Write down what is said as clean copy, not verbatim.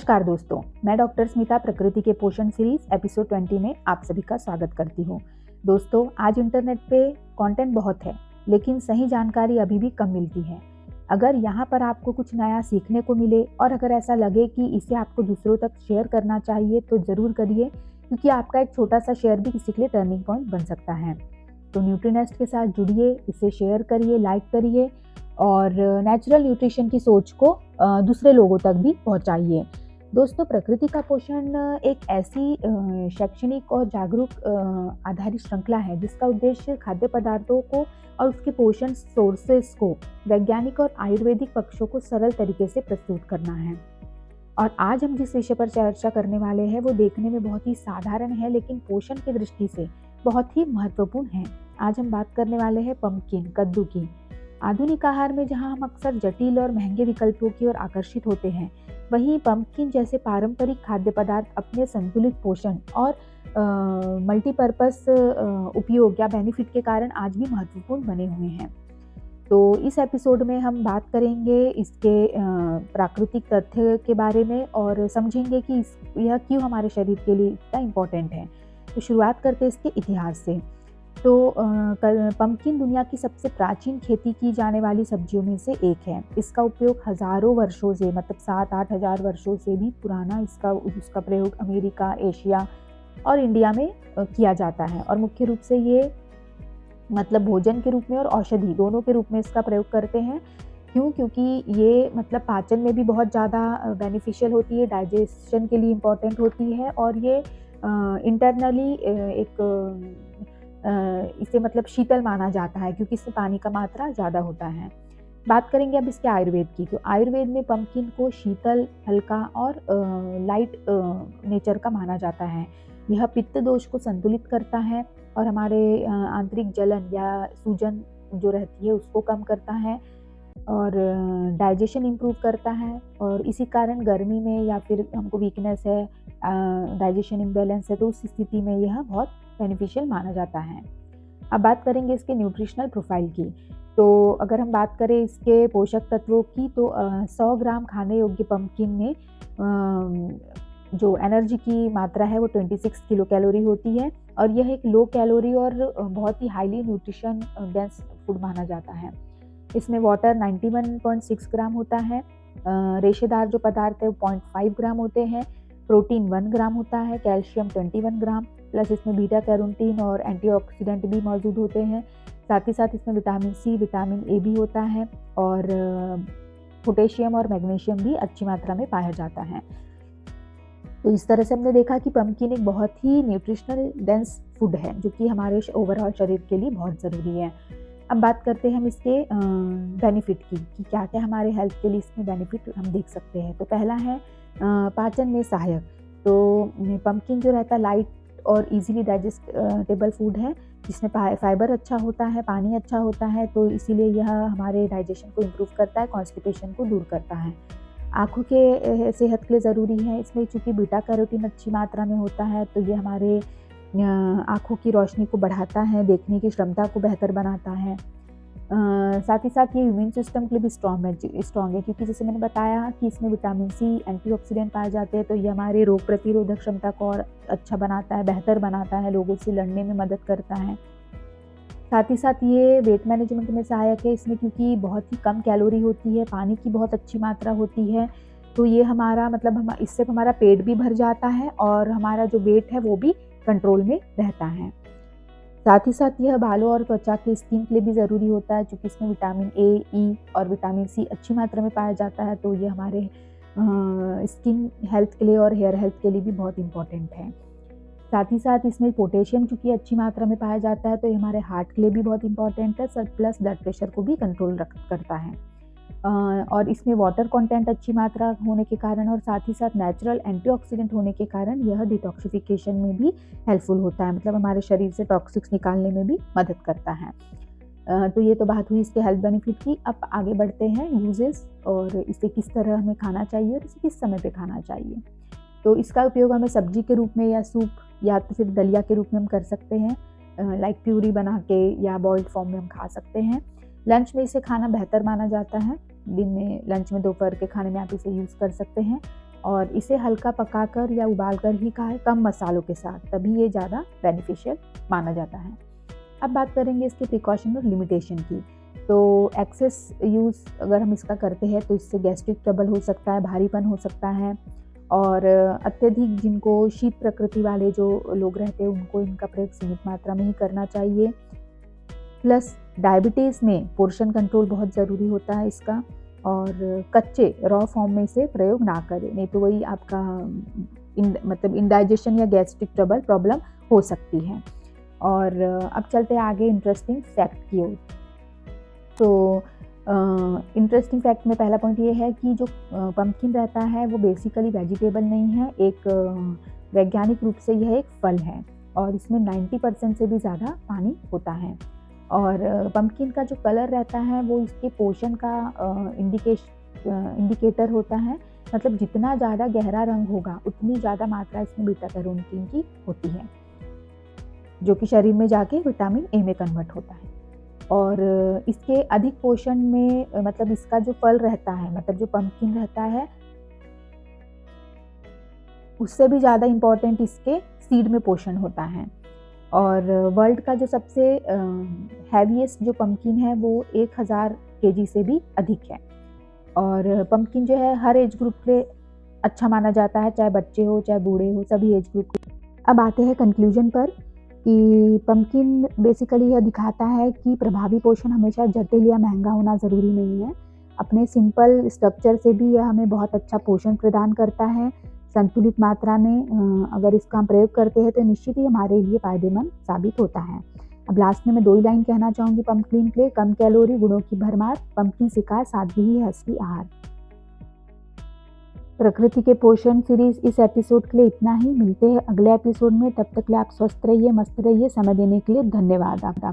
नमस्कार दोस्तों, मैं डॉक्टर स्मिता प्रकृति के पोषण सीरीज एपिसोड 20 में आप सभी का स्वागत करती हूँ। दोस्तों, आज इंटरनेट पे कंटेंट बहुत है, लेकिन सही जानकारी अभी भी कम मिलती है। अगर यहाँ पर आपको कुछ नया सीखने को मिले और अगर ऐसा लगे कि इसे आपको दूसरों तक शेयर करना चाहिए तो ज़रूर करिए, क्योंकि आपका एक छोटा सा शेयर भी किसी के लिए टर्निंग पॉइंट बन सकता है। तो न्यूट्रीनेस्ट के साथ जुड़िए, इसे शेयर करिए, लाइक करिए और नेचुरल न्यूट्रिशन की सोच को दूसरे लोगों तक भी पहुंचाइए। दोस्तों, प्रकृति का पोषण एक ऐसी शैक्षणिक और जागरूक आधारित श्रृंखला है जिसका उद्देश्य खाद्य पदार्थों को और उसके पोषण सोर्सेस को वैज्ञानिक और आयुर्वेदिक पक्षों को सरल तरीके से प्रस्तुत करना है। और आज हम जिस विषय पर चर्चा करने वाले हैं वो देखने में बहुत ही साधारण है, लेकिन पोषण की दृष्टि से बहुत ही महत्वपूर्ण है। आज हम बात करने वाले हैं पंपकिन, कद्दू की। आधुनिक आहार में जहां हम अक्सर जटिल और महंगे विकल्पों की ओर आकर्षित होते हैं, वहीं पंपकिन जैसे पारंपरिक खाद्य पदार्थ अपने संतुलित पोषण और मल्टीपर्पस उपयोग या बेनिफिट के कारण आज भी महत्वपूर्ण बने हुए हैं। तो इस एपिसोड में हम बात करेंगे इसके प्राकृतिक तथ्य के बारे में और समझेंगे कि यह क्यों हमारे शरीर के लिए इतना इम्पोर्टेंट है। तो शुरुआत करते हैं इसके इतिहास से। तो पंपकिन दुनिया की सबसे प्राचीन खेती की जाने वाली सब्जियों में से एक है। इसका उपयोग हज़ारों वर्षों से, मतलब 7-8 हज़ार वर्षों से भी पुराना उसका प्रयोग अमेरिका, एशिया और इंडिया में किया जाता है। और मुख्य रूप से ये मतलब भोजन के रूप में और औषधि दोनों के रूप में इसका प्रयोग करते हैं। क्योंकि ये मतलब पाचन में भी बहुत ज़्यादा बेनिफिशियल होती है, डाइजेशन के लिए इम्पॉर्टेंट होती है और ये इंटरनली इसे मतलब शीतल माना जाता है क्योंकि इसमें पानी का मात्रा ज़्यादा होता है। बात करेंगे अब इसके आयुर्वेद की। तो आयुर्वेद में पंपकिन को शीतल, हल्का और लाइट नेचर का माना जाता है। यह पित्त दोष को संतुलित करता है और हमारे आंतरिक जलन या सूजन जो रहती है उसको कम करता है और डाइजेशन इम्प्रूव करता है। और इसी कारण गर्मी में या फिर हमको वीकनेस है, डाइजेशन इम्बैलेंस है, तो उस स्थिति में यह बहुत बेनिफिशियल माना जाता है। अब बात करेंगे इसके न्यूट्रिशनल प्रोफाइल की। तो अगर हम बात करें इसके पोषक तत्वों की तो 100 ग्राम खाने योग्य पंपकिन में जो एनर्जी की मात्रा है वो 26 किलो कैलोरी होती है और यह एक लो कैलोरी और बहुत ही हाईली न्यूट्रिशन डेंस फूड माना जाता है। इसमें वाटर 91.6 ग्राम होता है, रेशेदार जो पदार्थ है वो 0.5 ग्राम होते हैं, प्रोटीन 1 ग्राम होता है, कैल्शियम 21 ग्राम, प्लस इसमें बीटा कैरोटीन और एंटीऑक्सीडेंट भी मौजूद होते हैं। साथ ही साथ इसमें विटामिन सी, विटामिन ए भी होता है और पोटेशियम और मैग्नीशियम भी अच्छी मात्रा में पाया जाता है। तो इस तरह से हमने देखा कि पंपकिन एक बहुत ही न्यूट्रिशनल डेंस फूड है जो कि हमारे ओवरऑल शरीर के लिए बहुत ज़रूरी है। अब बात करते हैं हम इसके बेनिफिट की कि क्या क्या हमारे हेल्थ के लिए इसमें बेनिफिट हम देख सकते हैं। तो पहला है पाचन में सहायक। तो पंपकिन जो रहता है लाइट और इजीली डाइजेस्टेबल फूड है जिसमें फाइबर अच्छा होता है, पानी अच्छा होता है, तो इसीलिए यह हमारे डाइजेशन को इम्प्रूव करता है, कॉन्स्टिपेशन को दूर करता है। आँखों के सेहत के लिए ज़रूरी है इसमें, चूँकि बीटा कैरोटीन अच्छी मात्रा में होता है तो ये हमारे आँखों की रोशनी को बढ़ाता है, देखने की क्षमता को बेहतर बनाता है। साथ ही साथ ये इम्यून सिस्टम के लिए भी स्ट्रॉन्ग है क्योंकि जैसे मैंने बताया कि इसमें विटामिन सी, एंटीऑक्सीडेंट पाए जाते हैं, तो ये हमारे रोग प्रतिरोधक क्षमता को और अच्छा बनाता है, बेहतर बनाता है, लोगों से लड़ने में मदद करता है। साथ ही साथ ये वेट मैनेजमेंट में सहायक है इसमें, क्योंकि बहुत ही कम कैलोरी होती है, पानी की बहुत अच्छी मात्रा होती है, तो ये हमारा मतलब इससे हमारा पेट भी भर जाता है और हमारा जो वेट है वो भी कंट्रोल में रहता है। साथ ही साथ यह बालों और त्वचा की स्किन के लिए भी ज़रूरी होता है, क्योंकि इसमें विटामिन ए, ई और विटामिन सी अच्छी मात्रा में पाया जाता है, तो ये हमारे स्किन हेल्थ के लिए और हेयर हेल्थ के लिए भी बहुत इम्पॉर्टेंट है। साथ ही साथ इसमें पोटेशियम चूँकि अच्छी मात्रा में पाया जाता है तो ये हमारे हार्ट के लिए भी बहुत इम्पॉर्टेंट है, प्लस ब्लड प्रेशर को भी कंट्रोल करता है। और इसमें वाटर कंटेंट अच्छी मात्रा होने के कारण और साथ ही साथ नेचुरल एंटीऑक्सीडेंट होने के कारण यह डिटॉक्सिफिकेशन में भी हेल्पफुल होता है, मतलब हमारे शरीर से टॉक्सिक्स निकालने में भी मदद करता है। तो ये तो बात हुई इसके हेल्थ बेनिफिट की। अब आगे बढ़ते हैं यूजेस और इसे किस तरह हमें खाना चाहिए और इसे किस समय पे खाना चाहिए। तो इसका उपयोग हमें सब्जी के रूप में या सूप या तो फिर दलिया के रूप में हम कर सकते हैं, लाइक प्यूरी बना के या बॉइल्ड फॉर्म में हम खा सकते हैं। लंच में इसे खाना बेहतर माना जाता है। दिन में लंच में, दोपहर के खाने में आप इसे यूज़ कर सकते हैं और इसे हल्का पकाकर या उबालकर ही खाएँ कम मसालों के साथ, तभी ये ज़्यादा बेनिफिशियल माना जाता है। अब बात करेंगे इसके प्रिकॉशन और लिमिटेशन की। तो एक्सेस यूज़ अगर हम इसका करते हैं तो इससे गैस्ट्रिक ट्रबल हो सकता है, भारीपन हो सकता है और अत्यधिक जिनको शीत प्रकृति वाले जो लोग रहते हैं उनको इनका प्रयोग सीमित मात्रा में ही करना चाहिए। प्लस डायबिटीज़ में पोर्शन कंट्रोल बहुत ज़रूरी होता है इसका और कच्चे रॉ फॉर्म में इसे प्रयोग ना करें, नहीं तो वही आपका मतलब इंडाइजेशन या गैस्ट्रिक ट्रबल प्रॉब्लम हो सकती है। और अब चलते हैं आगे इंटरेस्टिंग फैक्ट की ओर। तो इंटरेस्टिंग फैक्ट में पहला पॉइंट ये है कि जो पम्पकिन रहता है वो बेसिकली वेजिटेबल नहीं है, एक वैज्ञानिक रूप से यह एक फल है और इसमें 90% से भी ज़्यादा पानी होता है। और पम्पकिन का जो कलर रहता है वो इसके पोषण का इंडिकेटर होता है, मतलब जितना ज़्यादा गहरा रंग होगा उतनी ज़्यादा मात्रा इसमें बीटा कैरोटीन की होती है, जो कि शरीर में जाके विटामिन ए में कन्वर्ट होता है। और इसके अधिक पोषण में मतलब इसका जो फल रहता है, मतलब जो पम्पकिन रहता है, उससे भी ज़्यादा इम्पॉर्टेंट इसके सीड में पोषण होता है। और वर्ल्ड का जो सबसे हैवीएस्ट जो पम्पकिन है वो 1000 केजी से भी अधिक है। और पम्पकिन जो है हर एज ग्रुप के अच्छा माना जाता है, चाहे बच्चे हो चाहे बूढ़े हो, सभी एज ग्रुप के। अब आते हैं कंक्लूजन पर कि पम्पकिन बेसिकली यह दिखाता है कि प्रभावी पोषण हमेशा जटिल या महंगा होना ज़रूरी नहीं है। अपने सिंपल स्ट्रक्चर से भी यह हमें बहुत अच्छा पोषण प्रदान करता है। संतुलित मात्रा में अगर इसका हम प्रयोग करते हैं तो निश्चित ही हमारे लिए फ़ायदेमंद साबित होता है। अब लास्ट में मैं 2 ही लाइन कहना चाहूँगी पम्पकिन के लिए। कम कैलोरी, गुणों की भरमार, पम्पकिन सिखाए सादगी ही है असली आहार। प्रकृति के पोषण सीरीज इस एपिसोड के लिए इतना ही। मिलते हैं अगले एपिसोड में, तब तक के लिए आप स्वस्थ रहिए, मस्त रहिए। समय देने के लिए धन्यवाद आपका।